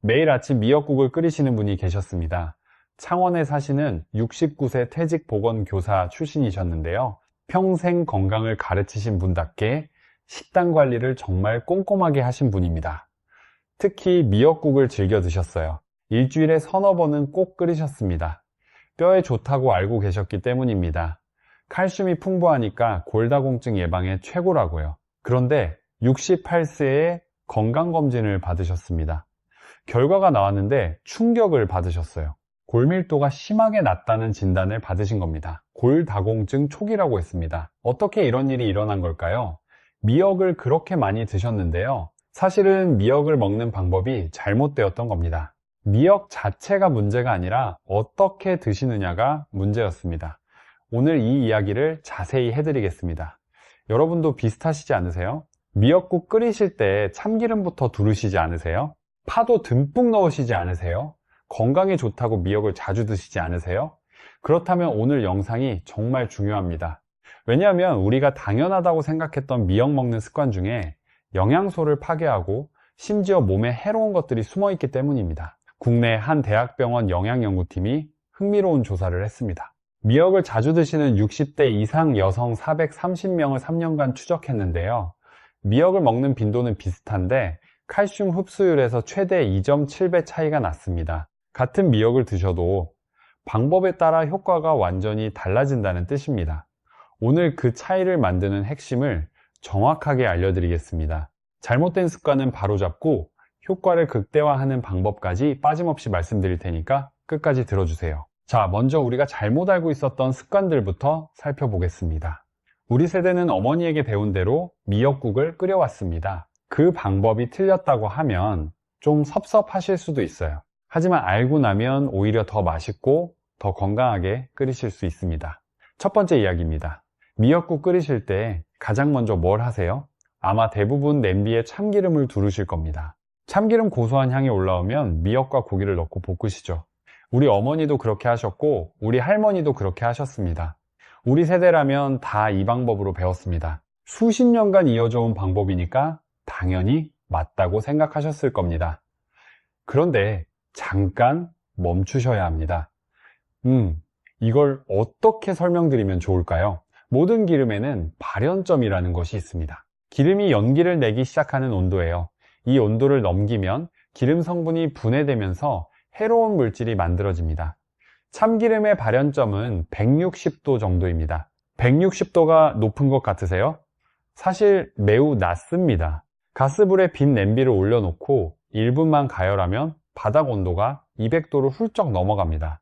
매일 아침 미역국을 끓이시는 분이 계셨습니다. 창원에 사시는 69세 퇴직 보건교사 출신이셨는데요. 평생 건강을 가르치신 분답게 식단 관리를 정말 꼼꼼하게 하신 분입니다. 특히 미역국을 즐겨 드셨어요. 일주일에 서너 번은 꼭 끓이셨습니다. 뼈에 좋다고 알고 계셨기 때문입니다. 칼슘이 풍부하니까 골다공증 예방에 최고라고요. 그런데 68세에 건강검진을 받으셨습니다. 결과가 나왔는데 충격을 받으셨어요. 골밀도가 심하게 낮다는 진단을 받으신 겁니다. 골다공증 초기라고 했습니다. 어떻게 이런 일이 일어난 걸까요? 미역을 그렇게 많이 드셨는데요. 사실은 미역을 먹는 방법이 잘못되었던 겁니다. 미역 자체가 문제가 아니라 어떻게 드시느냐가 문제였습니다. 오늘 이 이야기를 자세히 해드리겠습니다. 여러분도 비슷하시지 않으세요? 미역국 끓이실 때 참기름부터 두르시지 않으세요? 파도 듬뿍 넣으시지 않으세요? 건강에 좋다고 미역을 자주 드시지 않으세요? 그렇다면 오늘 영상이 정말 중요합니다. 왜냐하면 우리가 당연하다고 생각했던 미역 먹는 습관 중에 영양소를 파괴하고 심지어 몸에 해로운 것들이 숨어 있기 때문입니다. 국내 한 대학병원 영양연구팀이 흥미로운 조사를 했습니다. 미역을 자주 드시는 60대 이상 여성 430명을 3년간 추적했는데요. 미역을 먹는 빈도는 비슷한데 칼슘 흡수율에서 최대 2.7배 차이가 났습니다. 같은 미역을 드셔도 방법에 따라 효과가 완전히 달라진다는 뜻입니다. 오늘 그 차이를 만드는 핵심을 정확하게 알려드리겠습니다. 잘못된 습관은 바로잡고 효과를 극대화하는 방법까지 빠짐없이 말씀드릴 테니까 끝까지 들어주세요. 자, 먼저 우리가 잘못 알고 있었던 습관들부터 살펴보겠습니다. 우리 세대는 어머니에게 배운 대로 미역국을 끓여왔습니다. 그 방법이 틀렸다고 하면 좀 섭섭하실 수도 있어요. 하지만 알고 나면 오히려 더 맛있고 더 건강하게 끓이실 수 있습니다. 첫 번째 이야기입니다. 미역국 끓이실 때 가장 먼저 뭘 하세요? 아마 대부분 냄비에 참기름을 두르실 겁니다. 참기름 고소한 향이 올라오면 미역과 고기를 넣고 볶으시죠. 우리 어머니도 그렇게 하셨고 우리 할머니도 그렇게 하셨습니다. 우리 세대라면 다 이 방법으로 배웠습니다. 수십 년간 이어져 온 방법이니까 당연히 맞다고 생각하셨을 겁니다. 그런데 잠깐 멈추셔야 합니다. 이걸 어떻게 설명드리면 좋을까요? 모든 기름에는 발연점이라는 것이 있습니다. 기름이 연기를 내기 시작하는 온도예요. 이 온도를 넘기면 기름 성분이 분해되면서 해로운 물질이 만들어집니다. 참기름의 발연점은 160도 정도입니다. 160도가 높은 것 같으세요? 사실 매우 낮습니다. 가스불에 빈 냄비를 올려놓고 1분만 가열하면 바닥 온도가 200도를 훌쩍 넘어갑니다.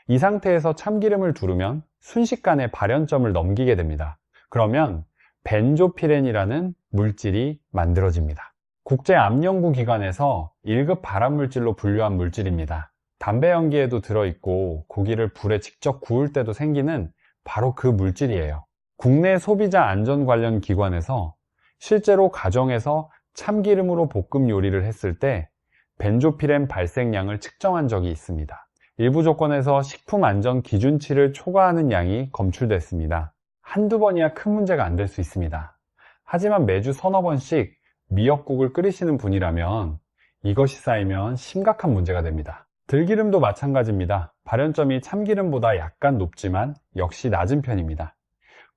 이 상태에서 참기름을 두르면 순식간에 발연점을 넘기게 됩니다. 그러면 벤조피렌이라는 물질이 만들어집니다. 국제암연구기관에서 1급 발암물질로 분류한 물질입니다. 담배 연기에도 들어있고 고기를 불에 직접 구울 때도 생기는 바로 그 물질이에요. 국내 소비자 안전 관련 기관에서 실제로 가정에서 참기름으로 볶음 요리를 했을 때 벤조피렌 발생량을 측정한 적이 있습니다. 일부 조건에서 식품 안전 기준치를 초과하는 양이 검출됐습니다. 한두 번이야 큰 문제가 안 될 수 있습니다. 하지만 매주 서너 번씩 미역국을 끓이시는 분이라면 이것이 쌓이면 심각한 문제가 됩니다. 들기름도 마찬가지입니다. 발연점이 참기름보다 약간 높지만 역시 낮은 편입니다.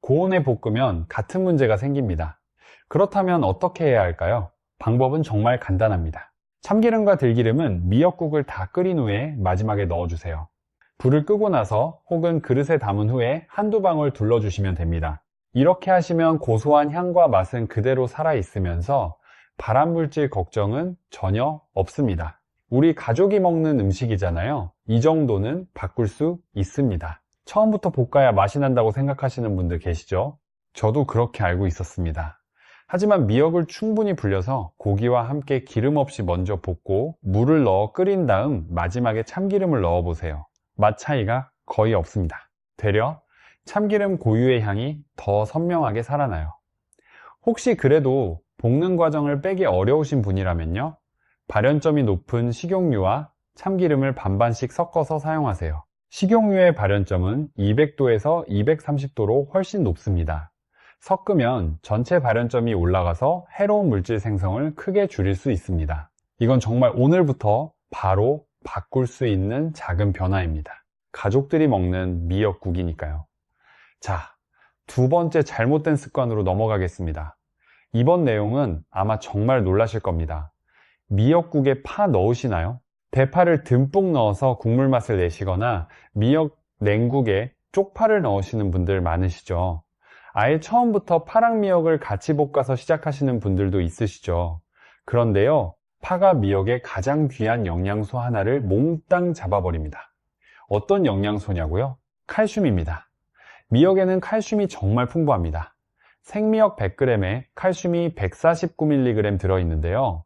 고온에 볶으면 같은 문제가 생깁니다. 그렇다면 어떻게 해야 할까요? 방법은 정말 간단합니다. 참기름과 들기름은 미역국을 다 끓인 후에 마지막에 넣어주세요. 불을 끄고 나서 혹은 그릇에 담은 후에 한두 방울 둘러주시면 됩니다. 이렇게 하시면 고소한 향과 맛은 그대로 살아있으면서 발암물질 걱정은 전혀 없습니다. 우리 가족이 먹는 음식이잖아요. 이 정도는 바꿀 수 있습니다. 처음부터 볶아야 맛이 난다고 생각하시는 분들 계시죠? 저도 그렇게 알고 있었습니다. 하지만 미역을 충분히 불려서 고기와 함께 기름 없이 먼저 볶고 물을 넣어 끓인 다음 마지막에 참기름을 넣어 보세요. 맛 차이가 거의 없습니다. 되려 참기름 고유의 향이 더 선명하게 살아나요. 혹시 그래도 볶는 과정을 빼기 어려우신 분이라면요, 발연점이 높은 식용유와 참기름을 반반씩 섞어서 사용하세요. 식용유의 발연점은 200도에서 230도로 훨씬 높습니다. 섞으면 전체 발연점이 올라가서 해로운 물질 생성을 크게 줄일 수 있습니다. 이건 정말 오늘부터 바로 바꿀 수 있는 작은 변화입니다. 가족들이 먹는 미역국이니까요. 자, 두 번째 잘못된 습관으로 넘어가겠습니다. 이번 내용은 아마 정말 놀라실 겁니다. 미역국에 파 넣으시나요? 대파를 듬뿍 넣어서 국물 맛을 내시거나 미역 냉국에 쪽파를 넣으시는 분들 많으시죠. 아예 처음부터 파랑 미역을 같이 볶아서 시작하시는 분들도 있으시죠. 그런데요, 파가 미역의 가장 귀한 영양소 하나를 몽땅 잡아버립니다. 어떤 영양소냐고요? 칼슘입니다. 미역에는 칼슘이 정말 풍부합니다. 생미역 100g에 칼슘이 149mg 들어있는데요.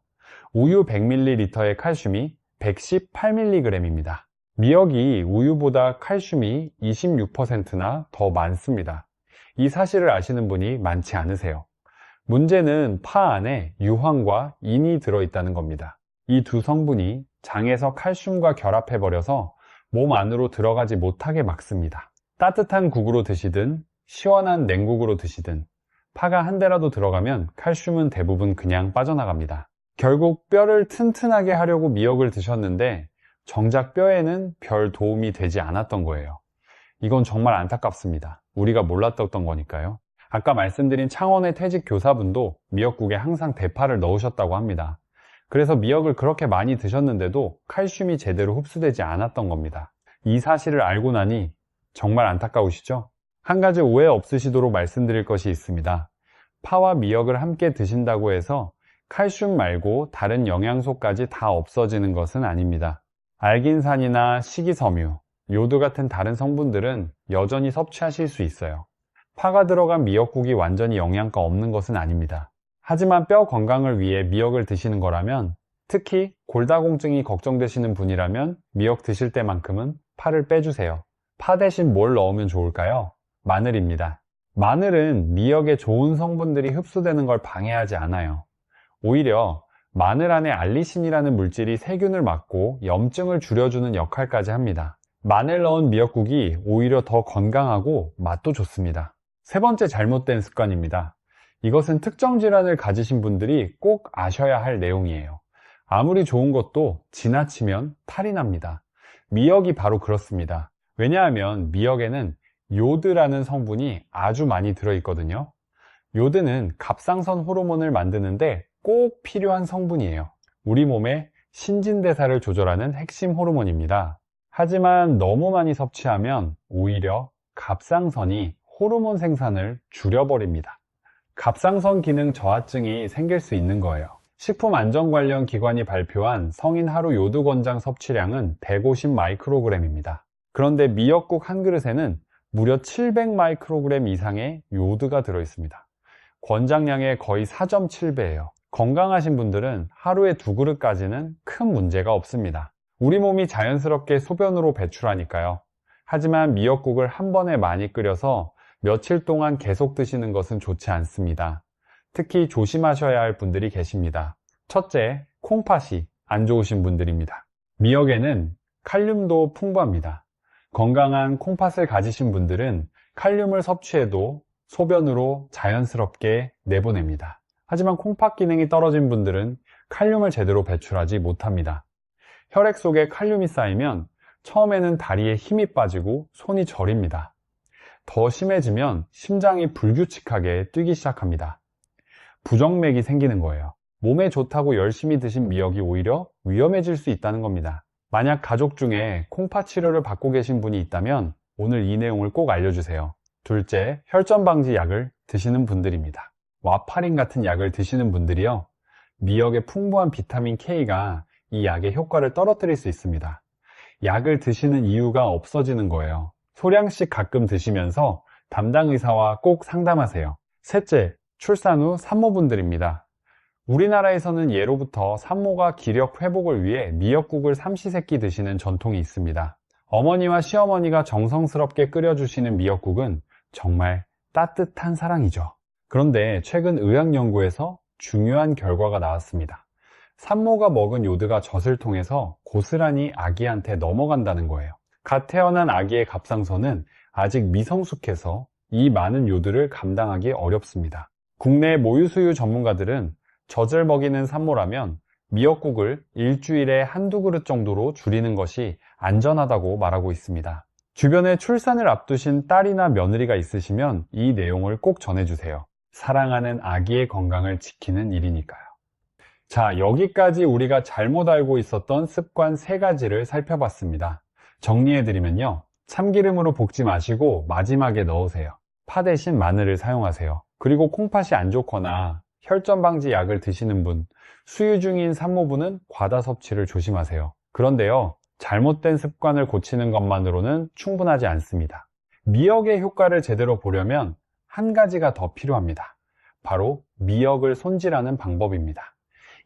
우유 100ml의 칼슘이 118mg입니다. 미역이 우유보다 칼슘이 26%나 더 많습니다. 이 사실을 아시는 분이 많지 않으세요. 문제는 파 안에 유황과 인이 들어있다는 겁니다. 이 두 성분이 장에서 칼슘과 결합해버려서 몸 안으로 들어가지 못하게 막습니다. 따뜻한 국으로 드시든 시원한 냉국으로 드시든 파가 한 대라도 들어가면 칼슘은 대부분 그냥 빠져나갑니다. 결국 뼈를 튼튼하게 하려고 미역을 드셨는데 정작 뼈에는 별 도움이 되지 않았던 거예요. 이건 정말 안타깝습니다. 우리가 몰랐던 거니까요. 아까 말씀드린 창원의 퇴직 교사분도 미역국에 항상 대파를 넣으셨다고 합니다. 그래서 미역을 그렇게 많이 드셨는데도 칼슘이 제대로 흡수되지 않았던 겁니다. 이 사실을 알고 나니 정말 안타까우시죠? 한 가지 오해 없으시도록 말씀드릴 것이 있습니다. 파와 미역을 함께 드신다고 해서 칼슘 말고 다른 영양소까지 다 없어지는 것은 아닙니다. 알긴산이나 식이섬유, 요드 같은 다른 성분들은 여전히 섭취하실 수 있어요. 파가 들어간 미역국이 완전히 영양가 없는 것은 아닙니다. 하지만 뼈 건강을 위해 미역을 드시는 거라면, 특히 골다공증이 걱정되시는 분이라면 미역 드실 때만큼은 파를 빼주세요. 파 대신 뭘 넣으면 좋을까요? 마늘입니다. 마늘은 미역에 좋은 성분들이 흡수되는 걸 방해하지 않아요. 오히려 마늘 안에 알리신이라는 물질이 세균을 막고 염증을 줄여주는 역할까지 합니다. 마늘 넣은 미역국이 오히려 더 건강하고 맛도 좋습니다. 세 번째 잘못된 습관입니다. 이것은 특정 질환을 가지신 분들이 꼭 아셔야 할 내용이에요. 아무리 좋은 것도 지나치면 탈이 납니다. 미역이 바로 그렇습니다. 왜냐하면 미역에는 요드라는 성분이 아주 많이 들어있거든요. 요드는 갑상선 호르몬을 만드는데 꼭 필요한 성분이에요. 우리 몸의 신진대사를 조절하는 핵심 호르몬입니다. 하지만 너무 많이 섭취하면 오히려 갑상선이 호르몬 생산을 줄여버립니다. 갑상선 기능 저하증이 생길 수 있는 거예요. 식품안전관련 기관이 발표한 성인 하루 요드 권장 섭취량은 150 마이크로그램입니다. 그런데 미역국 한 그릇에는 무려 700 마이크로그램 이상의 요드가 들어있습니다. 권장량의 거의 4.7배예요. 건강하신 분들은 하루에 2그릇까지는 큰 문제가 없습니다. 우리 몸이 자연스럽게 소변으로 배출하니까요. 하지만 미역국을 한 번에 많이 끓여서 며칠 동안 계속 드시는 것은 좋지 않습니다. 특히 조심하셔야 할 분들이 계십니다. 첫째, 콩팥이 안 좋으신 분들입니다. 미역에는 칼륨도 풍부합니다. 건강한 콩팥을 가지신 분들은 칼륨을 섭취해도 소변으로 자연스럽게 내보냅니다. 하지만 콩팥 기능이 떨어진 분들은 칼륨을 제대로 배출하지 못합니다. 혈액 속에 칼륨이 쌓이면 처음에는 다리에 힘이 빠지고 손이 저립니다. 더 심해지면 심장이 불규칙하게 뛰기 시작합니다. 부정맥이 생기는 거예요. 몸에 좋다고 열심히 드신 미역이 오히려 위험해질 수 있다는 겁니다. 만약 가족 중에 콩팥 치료를 받고 계신 분이 있다면 오늘 이 내용을 꼭 알려주세요. 둘째, 혈전 방지 약을 드시는 분들입니다. 와파린 같은 약을 드시는 분들이요, 미역의 풍부한 비타민 K가 이 약의 효과를 떨어뜨릴 수 있습니다. 약을 드시는 이유가 없어지는 거예요. 소량씩 가끔 드시면서 담당 의사와 꼭 상담하세요. 셋째, 출산 후 산모분들입니다. 우리나라에서는 예로부터 산모가 기력 회복을 위해 미역국을 삼시세끼 드시는 전통이 있습니다. 어머니와 시어머니가 정성스럽게 끓여주시는 미역국은 정말 따뜻한 사랑이죠. 그런데 최근 의학 연구에서 중요한 결과가 나왔습니다. 산모가 먹은 요드가 젖을 통해서 고스란히 아기한테 넘어간다는 거예요. 갓 태어난 아기의 갑상선은 아직 미성숙해서 이 많은 요드를 감당하기 어렵습니다. 국내 모유수유 전문가들은 젖을 먹이는 산모라면 미역국을 일주일에 한두 그릇 정도로 줄이는 것이 안전하다고 말하고 있습니다. 주변에 출산을 앞두신 딸이나 며느리가 있으시면 이 내용을 꼭 전해주세요. 사랑하는 아기의 건강을 지키는 일이니까요. 자, 여기까지 우리가 잘못 알고 있었던 습관 3가지를 살펴봤습니다. 정리해드리면요. 참기름으로 볶지 마시고 마지막에 넣으세요. 파 대신 마늘을 사용하세요. 그리고 콩팥이 안 좋거나 혈전 방지 약을 드시는 분, 수유 중인 산모분은 과다 섭취를 조심하세요. 그런데요, 잘못된 습관을 고치는 것만으로는 충분하지 않습니다. 미역의 효과를 제대로 보려면 한 가지가 더 필요합니다. 바로 미역을 손질하는 방법입니다.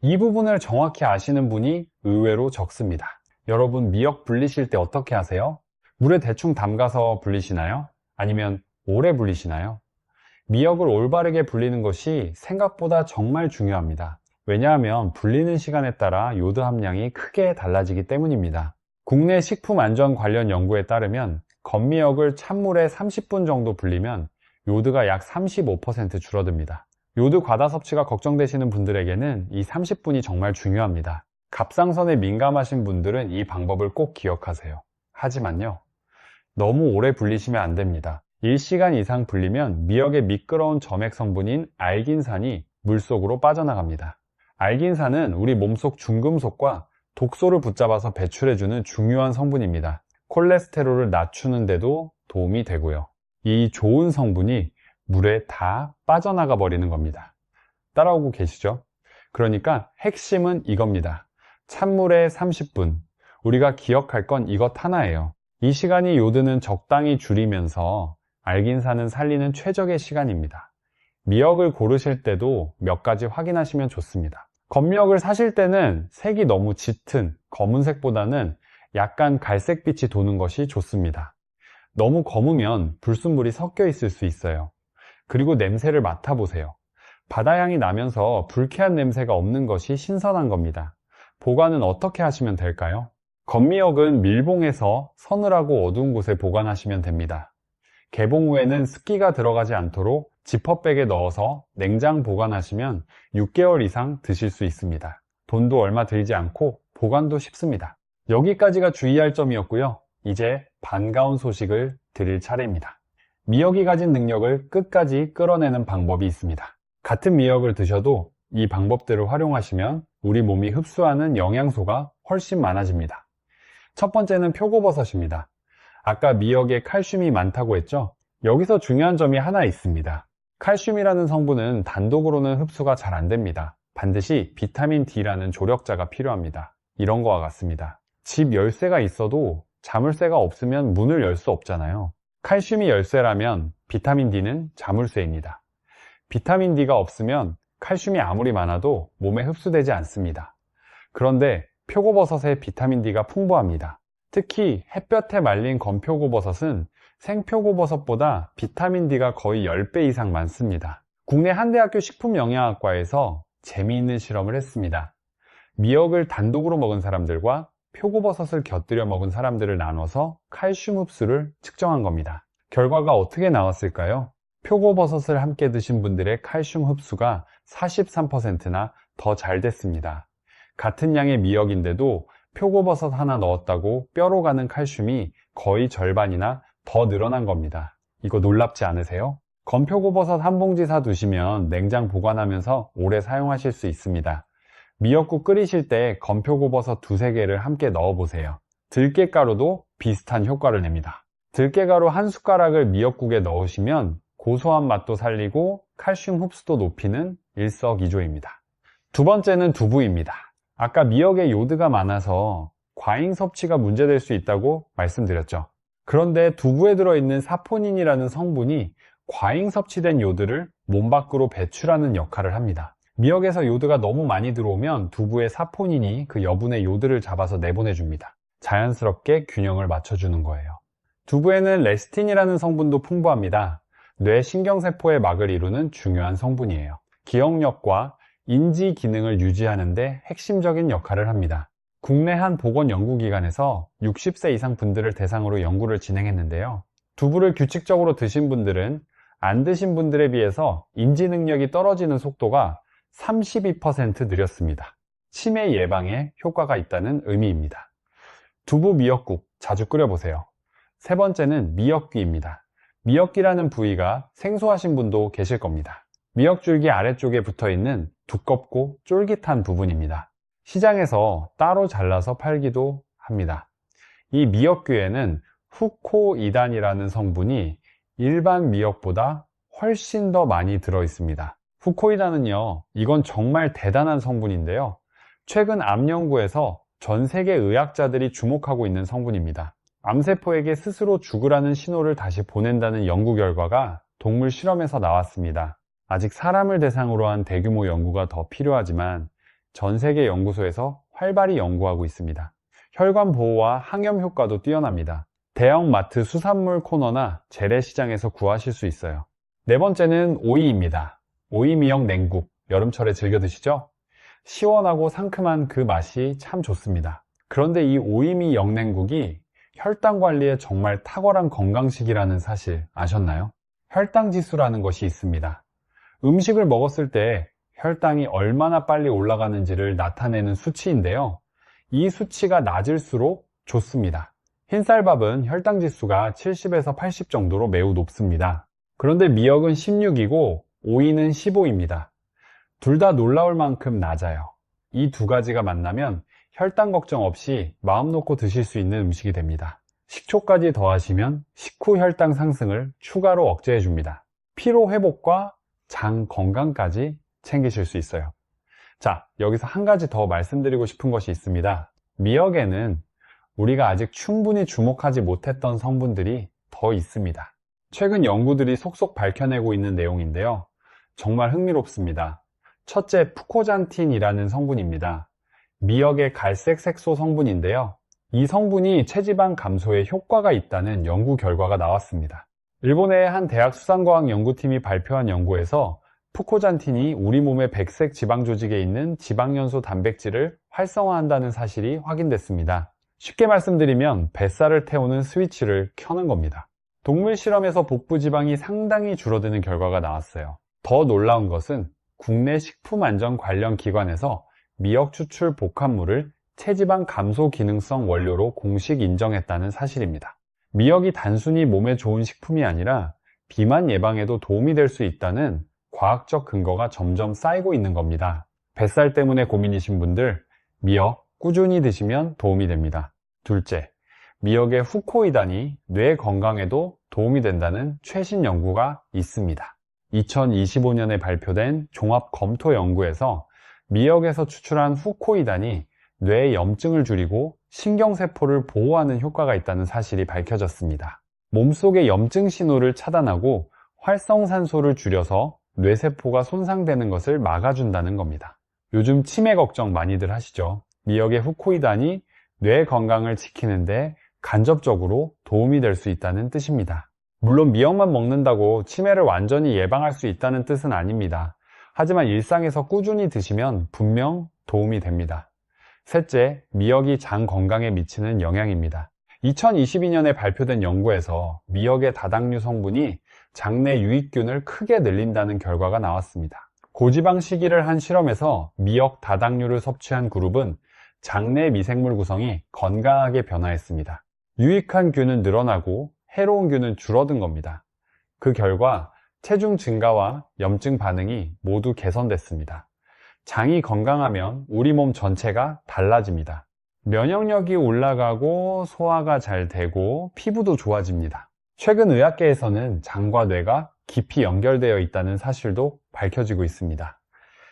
이 부분을 정확히 아시는 분이 의외로 적습니다. 여러분, 미역 불리실 때 어떻게 하세요? 물에 대충 담가서 불리시나요? 아니면 오래 불리시나요? 미역을 올바르게 불리는 것이 생각보다 정말 중요합니다. 왜냐하면 불리는 시간에 따라 요드 함량이 크게 달라지기 때문입니다. 국내 식품 안전 관련 연구에 따르면 건미역을 찬물에 30분 정도 불리면 요드가 약 35% 줄어듭니다. 요드 과다 섭취가 걱정되시는 분들에게는 이 30분이 정말 중요합니다. 갑상선에 민감하신 분들은 이 방법을 꼭 기억하세요. 하지만요, 너무 오래 불리시면 안 됩니다. 1시간 이상 불리면 미역의 미끄러운 점액 성분인 알긴산이 물속으로 빠져나갑니다. 알긴산은 우리 몸속 중금속과 독소를 붙잡아서 배출해주는 중요한 성분입니다. 콜레스테롤을 낮추는 데도 도움이 되고요. 이 좋은 성분이 물에 다 빠져나가 버리는 겁니다. 따라오고 계시죠? 그러니까 핵심은 이겁니다. 찬물에 30분. 우리가 기억할 건 이것 하나예요. 이 시간이 요드는 적당히 줄이면서 알긴산은 살리는 최적의 시간입니다. 미역을 고르실 때도 몇 가지 확인하시면 좋습니다. 건미역을 사실 때는 색이 너무 짙은 검은색보다는 약간 갈색빛이 도는 것이 좋습니다. 너무 검으면 불순물이 섞여 있을 수 있어요. 그리고 냄새를 맡아보세요. 바다향이 나면서 불쾌한 냄새가 없는 것이 신선한 겁니다. 보관은 어떻게 하시면 될까요? 건미역은 밀봉해서 서늘하고 어두운 곳에 보관하시면 됩니다. 개봉 후에는 습기가 들어가지 않도록 지퍼백에 넣어서 냉장 보관하시면 6개월 이상 드실 수 있습니다. 돈도 얼마 들지 않고 보관도 쉽습니다. 여기까지가 주의할 점이었고요. 이제 반가운 소식을 드릴 차례입니다. 미역이 가진 능력을 끝까지 끌어내는 방법이 있습니다. 같은 미역을 드셔도 이 방법들을 활용하시면 우리 몸이 흡수하는 영양소가 훨씬 많아집니다. 첫 번째는 표고버섯입니다. 아까 미역에 칼슘이 많다고 했죠? 여기서 중요한 점이 하나 있습니다. 칼슘이라는 성분은 단독으로는 흡수가 잘 안 됩니다. 반드시 비타민 D라는 조력자가 필요합니다. 이런 거와 같습니다. 집 열쇠가 있어도 자물쇠가 없으면 문을 열 수 없잖아요. 칼슘이 열쇠라면 비타민 D는 자물쇠입니다. 비타민 D가 없으면 칼슘이 아무리 많아도 몸에 흡수되지 않습니다. 그런데 표고버섯에 비타민 D가 풍부합니다. 특히 햇볕에 말린 건표고버섯은 생표고버섯보다 비타민 D가 거의 10배 이상 많습니다. 국내 한 대학교 식품영양학과에서 재미있는 실험을 했습니다. 미역을 단독으로 먹은 사람들과 표고버섯을 곁들여 먹은 사람들을 나눠서 칼슘 흡수를 측정한 겁니다. 결과가 어떻게 나왔을까요? 표고버섯을 함께 드신 분들의 칼슘 흡수가 43%나 더 잘 됐습니다. 같은 양의 미역인데도 표고버섯 하나 넣었다고 뼈로 가는 칼슘이 거의 절반이나 더 늘어난 겁니다. 이거 놀랍지 않으세요? 건표고버섯 한 봉지 사 두시면 냉장 보관하면서 오래 사용하실 수 있습니다. 미역국 끓이실 때 건표고버섯 2~3개를 함께 넣어보세요. 들깨가루도 비슷한 효과를 냅니다. 들깨가루 한 숟가락을 미역국에 넣으시면 고소한 맛도 살리고 칼슘 흡수도 높이는 일석이조입니다. 두 번째는 두부입니다. 아까 미역에 요드가 많아서 과잉 섭취가 문제될 수 있다고 말씀드렸죠. 그런데 두부에 들어있는 사포닌이라는 성분이 과잉 섭취된 요드를 몸 밖으로 배출하는 역할을 합니다. 미역에서 요드가 너무 많이 들어오면 두부의 사포닌이 그 여분의 요드를 잡아서 내보내줍니다. 자연스럽게 균형을 맞춰주는 거예요. 두부에는 레시틴이라는 성분도 풍부합니다. 뇌 신경세포의 막을 이루는 중요한 성분이에요. 기억력과 인지 기능을 유지하는 데 핵심적인 역할을 합니다. 국내 한 보건연구기관에서 60세 이상 분들을 대상으로 연구를 진행했는데요. 두부를 규칙적으로 드신 분들은 안 드신 분들에 비해서 인지 능력이 떨어지는 속도가 32% 느렸습니다. 치매 예방에 효과가 있다는 의미입니다. 두부 미역국 자주 끓여보세요. 세 번째는 미역귀입니다. 미역귀라는 부위가 생소하신 분도 계실 겁니다. 미역줄기 아래쪽에 붙어있는 두껍고 쫄깃한 부분입니다. 시장에서 따로 잘라서 팔기도 합니다. 이 미역귀에는 후코이단이라는 성분이 일반 미역보다 훨씬 더 많이 들어있습니다. 후코이단은요, 이건 정말 대단한 성분인데요. 최근 암 연구에서 전 세계 의학자들이 주목하고 있는 성분입니다. 암세포에게 스스로 죽으라는 신호를 다시 보낸다는 연구 결과가 동물 실험에서 나왔습니다. 아직 사람을 대상으로 한 대규모 연구가 더 필요하지만 전 세계 연구소에서 활발히 연구하고 있습니다. 혈관 보호와 항염 효과도 뛰어납니다. 대형 마트 수산물 코너나 재래시장에서 구하실 수 있어요. 네 번째는 오이입니다. 오이 미역 냉국, 여름철에 즐겨 드시죠? 시원하고 상큼한 그 맛이 참 좋습니다. 그런데 이 오이미 영냉국이 혈당 관리에 정말 탁월한 건강식이라는 사실 아셨나요? 혈당 지수라는 것이 있습니다. 음식을 먹었을 때 혈당이 얼마나 빨리 올라가는지를 나타내는 수치인데요. 이 수치가 낮을수록 좋습니다. 흰쌀밥은 혈당 지수가 70에서 80 정도로 매우 높습니다. 그런데 미역은 16이고 오이는 15입니다. 둘 다 놀라울 만큼 낮아요. 이 두 가지가 만나면 혈당 걱정 없이 마음 놓고 드실 수 있는 음식이 됩니다. 식초까지 더하시면 식후 혈당 상승을 추가로 억제해 줍니다. 피로 회복과 장 건강까지 챙기실 수 있어요. 자, 여기서 한 가지 더 말씀드리고 싶은 것이 있습니다. 미역에는 우리가 아직 충분히 주목하지 못했던 성분들이 더 있습니다. 최근 연구들이 속속 밝혀내고 있는 내용인데요. 정말 흥미롭습니다. 첫째, 푸코잔틴이라는 성분입니다. 미역의 갈색 색소 성분인데요. 이 성분이 체지방 감소에 효과가 있다는 연구 결과가 나왔습니다. 일본의 한 대학 수산과학 연구팀이 발표한 연구에서 푸코잔틴이 우리 몸의 백색 지방 조직에 있는 지방연소 단백질을 활성화한다는 사실이 확인됐습니다. 쉽게 말씀드리면 뱃살을 태우는 스위치를 켜는 겁니다. 동물 실험에서 복부 지방이 상당히 줄어드는 결과가 나왔어요. 더 놀라운 것은 국내 식품안전 관련 기관에서 미역 추출 복합물을 체지방 감소 기능성 원료로 공식 인정했다는 사실입니다. 미역이 단순히 몸에 좋은 식품이 아니라 비만 예방에도 도움이 될 수 있다는 과학적 근거가 점점 쌓이고 있는 겁니다. 뱃살 때문에 고민이신 분들, 미역 꾸준히 드시면 도움이 됩니다. 둘째, 미역의 후코이단이 뇌 건강에도 도움이 된다는 최신 연구가 있습니다. 2025년에 발표된 종합 검토 연구에서 미역에서 추출한 후코이단이 뇌 염증을 줄이고 신경세포를 보호하는 효과가 있다는 사실이 밝혀졌습니다. 몸속의 염증 신호를 차단하고 활성산소를 줄여서 뇌세포가 손상되는 것을 막아준다는 겁니다. 요즘 치매 걱정 많이들 하시죠? 미역의 후코이단이 뇌 건강을 지키는데 간접적으로 도움이 될 수 있다는 뜻입니다. 물론 미역만 먹는다고 치매를 완전히 예방할 수 있다는 뜻은 아닙니다. 하지만 일상에서 꾸준히 드시면 분명 도움이 됩니다. 셋째, 미역이 장 건강에 미치는 영향입니다. 2022년에 발표된 연구에서 미역의 다당류 성분이 장내 유익균을 크게 늘린다는 결과가 나왔습니다. 고지방 시기를 한 실험에서 미역 다당류를 섭취한 그룹은 장내 미생물 구성이 건강하게 변화했습니다. 유익한 균은 늘어나고 해로운 균은 줄어든 겁니다. 그 결과 체중 증가와 염증 반응이 모두 개선됐습니다. 장이 건강하면 우리 몸 전체가 달라집니다. 면역력이 올라가고 소화가 잘 되고 피부도 좋아집니다. 최근 의학계에서는 장과 뇌가 깊이 연결되어 있다는 사실도 밝혀지고 있습니다.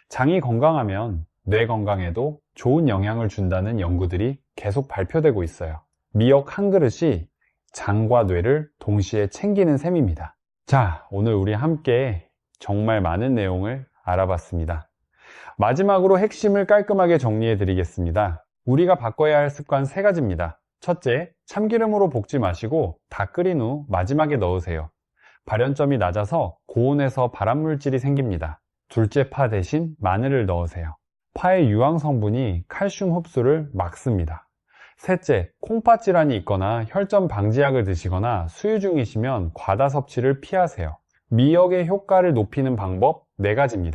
장이 건강하면 뇌 건강에도 좋은 영향을 준다는 연구들이 계속 발표되고 있어요. 미역 한 그릇이 장과 뇌를 동시에 챙기는 셈입니다. 자, 오늘 우리 함께 정말 많은 내용을 알아봤습니다. 마지막으로 핵심을 깔끔하게 정리해 드리겠습니다. 우리가 바꿔야 할 습관 3가지입니다. 첫째, 참기름으로 볶지 마시고 다 끓인 후 마지막에 넣으세요. 발연점이 낮아서 고온에서 발암물질이 생깁니다. 둘째, 파 대신 마늘을 넣으세요. 파의 유황 성분이 칼슘 흡수를 막습니다. 셋째, 콩팥 질환이 있거나 혈전 방지약을 드시거나 수유 중이시면 과다 섭취를 피하세요. 미역의 효과를 높이는 방법 4가지입니다.